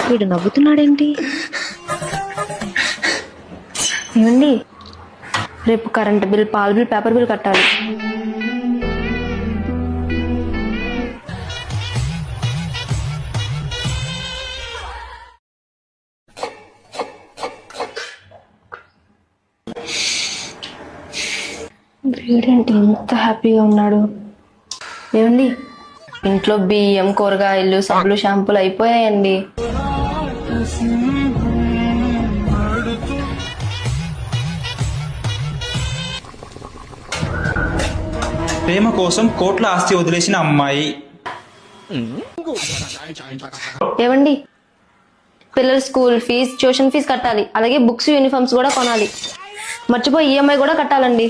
వీడు నవ్వుతున్నాడేంటి? ఏమండి, రేపు కరెంట్ బిల్, పాల బిల్, పేపర్ బిల్ కట్టాలి. వీడేంటి ఇంత హ్యాపీగా ఉన్నాడు? ఏమండి, ఇంట్లో బియ్యం, కూరగాయలు, సబ్బులు, షాంపూలు అయిపోయాయండి. ప్రేమ కోసం కోట్ల ఆస్తి వదిలేసిన అమ్మాయి. ఏమండి, పిల్లల స్కూల్ ఫీజు, ట్యూషన్ ఫీజు కట్టాలి. అలాగే బుక్స్, యూనిఫామ్స్ కూడా కొనాలి. మర్చిపోయి ఈఎంఐ కూడా కట్టాలండి.